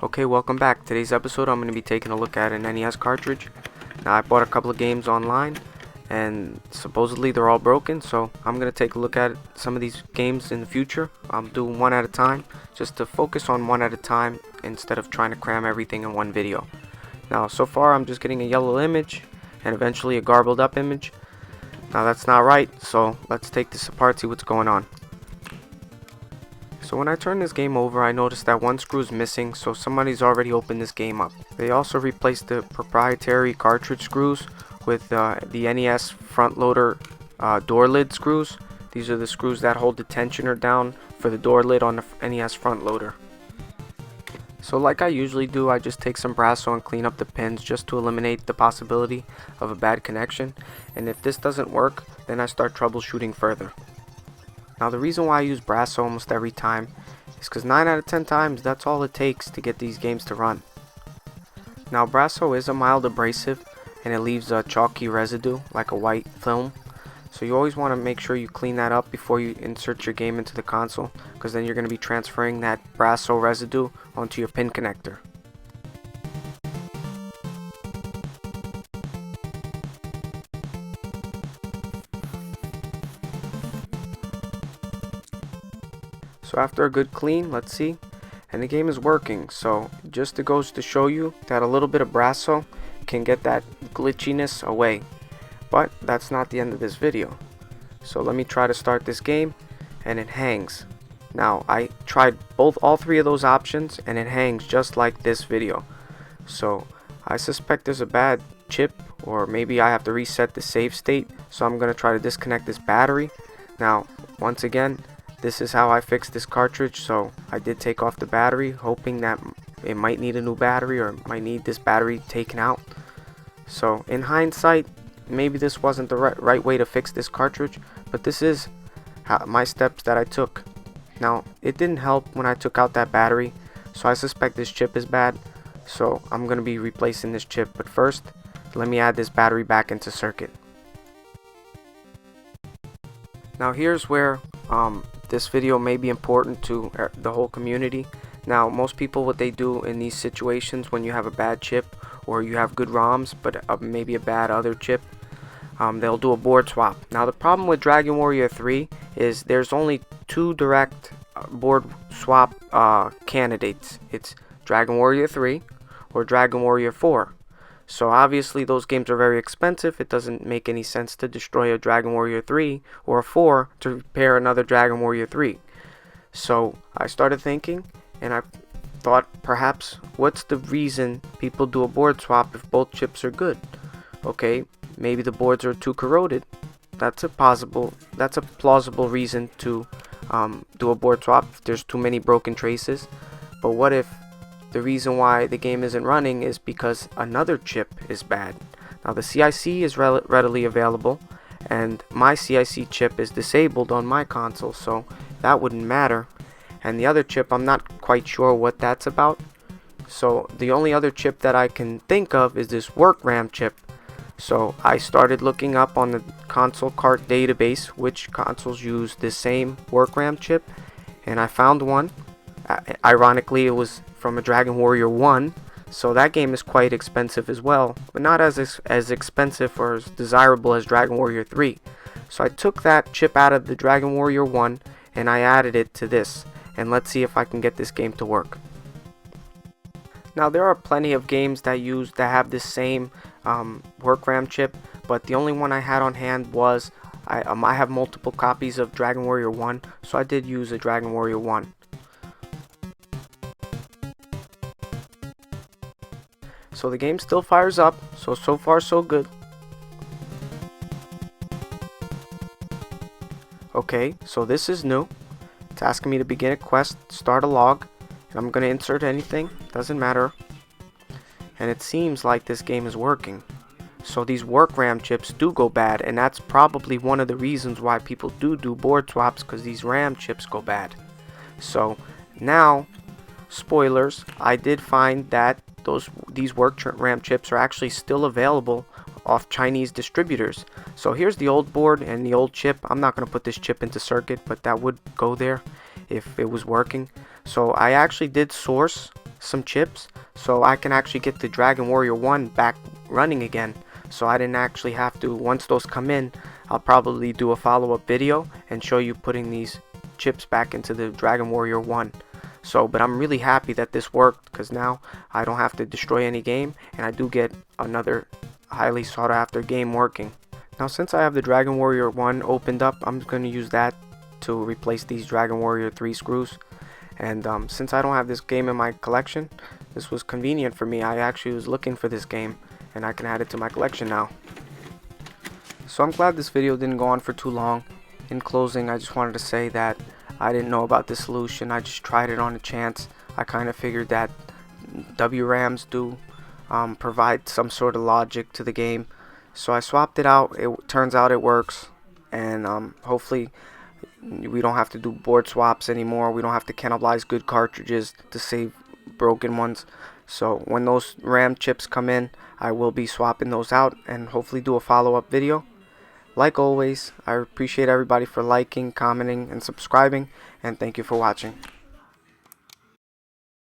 Okay, welcome back. Today's episode I'm going to be taking a look at an NES cartridge. Now I bought a couple of games online and supposedly they're all broken, so I'm going to take a look at some of these games in the future. I'm doing one at a time just to focus on one at a time instead of trying to cram everything in one video. Now so far I'm just getting a yellow image and eventually a garbled up image. Now that's not right, so let's take this apart, see what's going on. So when I turn this game over, I noticed that one screw is missing, so somebody's already opened this game up. They also replaced the proprietary cartridge screws with the NES front loader door lid screws. These are the screws that hold the tensioner down for the door lid on the NES front loader. So like I usually do, I just take some Brasso and clean up the pins just to eliminate the possibility of a bad connection. And if this doesn't work, then I start troubleshooting further. Now the reason why I use Brasso almost every time is because 9 out of 10 times that's all it takes to get these games to run. Now Brasso is a mild abrasive and it leaves a chalky residue like a white film. So you always want to make sure you clean that up before you insert your game into the console, because then you're going to be transferring that Brasso residue onto your pin connector. So after a good clean, let's see, and the game is working. So just it goes to show you that a little bit of Brasso can get that glitchiness away. But that's not the end of this video. So let me try to start this game and it hangs. Now I tried all three of those options and it hangs just like this video. So I suspect there's a bad chip, or maybe I have to reset the save state. So I'm going to try to disconnect this battery. Now once again, this is how I fixed this cartridge. So I did take off the battery, hoping that it might need a new battery or might need this battery taken out. So in hindsight, maybe this wasn't the right way to fix this cartridge, but this is my steps that I took. Now it didn't help when I took out that battery, so I suspect this chip is bad. So I'm going to be replacing this chip, but first let me add this battery back into circuit. Now here's where this video may be important to the whole community. Now most people, what they do in these situations when you have a bad chip or you have good ROMs but maybe a bad other chip, they'll do a board swap. Now the problem with Dragon Warrior 3 is there's only two direct board swap candidates. It's Dragon Warrior 3 or Dragon Warrior 4. So obviously those games are very expensive. It doesn't make any sense to destroy a Dragon Warrior 3 or a 4 to repair another Dragon Warrior 3. So I started thinking and I thought, perhaps what's the reason people do a board swap if both chips are good? Okay, maybe the boards are too corroded. That's a plausible reason to do a board swap if there's too many broken traces. But what if the reason why the game isn't running is because another chip is bad? Now the CIC is readily available and my CIC chip is disabled on my console, so that wouldn't matter. And the other chip, I'm not quite sure what that's about. So the only other chip that I can think of is this work RAM chip. So I started looking up on the console cart database which consoles use the same work RAM chip, and I found one. Ironically, it was from a Dragon Warrior 1, so that game is quite expensive as well, but not as expensive or as desirable as Dragon Warrior 3. So I took that chip out of the Dragon Warrior 1 and I added it to this, and let's see if I can get this game to work. Now there are plenty of games that have this same work RAM chip, but the only one I had on hand was I have multiple copies of Dragon Warrior 1, so I did use a Dragon Warrior 1. So the game still fires up, so far so good. Okay, so this is new. It's asking me to begin a quest, start a log, and I'm going to insert anything, doesn't matter. And it seems like this game is working. So these work RAM chips do go bad, and that's probably one of the reasons why people do board swaps, because these RAM chips go bad. So now, spoilers, I did find that these work RAM chips are actually still available off Chinese distributors. So here's the old board and the old chip. I'm not going to put this chip into circuit, but that would go there if it was working. So I actually did source some chips so I can actually get the Dragon Warrior 1 back running again. So I didn't actually have to, once those come in, I'll probably do a follow-up video and show you putting these chips back into the Dragon Warrior 1. So, but I'm really happy that this worked, because now I don't have to destroy any game, and I do get another highly sought after game working. Now, since I have the Dragon Warrior 1 opened up, I'm going to use that to replace these Dragon Warrior 3 screws. And since I don't have this game in my collection, this was convenient for me. I actually was looking for this game, and I can add it to my collection now. So I'm glad this video didn't go on for too long. In closing, I just wanted to say that I didn't know about this solution. I just tried it on a chance. I kind of figured that WRAMs do provide some sort of logic to the game. So I swapped it out. It turns out it works, and hopefully we don't have to do board swaps anymore. We don't have to cannibalize good cartridges to save broken ones. So when those RAM chips come in, I will be swapping those out and hopefully do a follow-up video. Like always, I appreciate everybody for liking, commenting, and subscribing, and thank you for watching.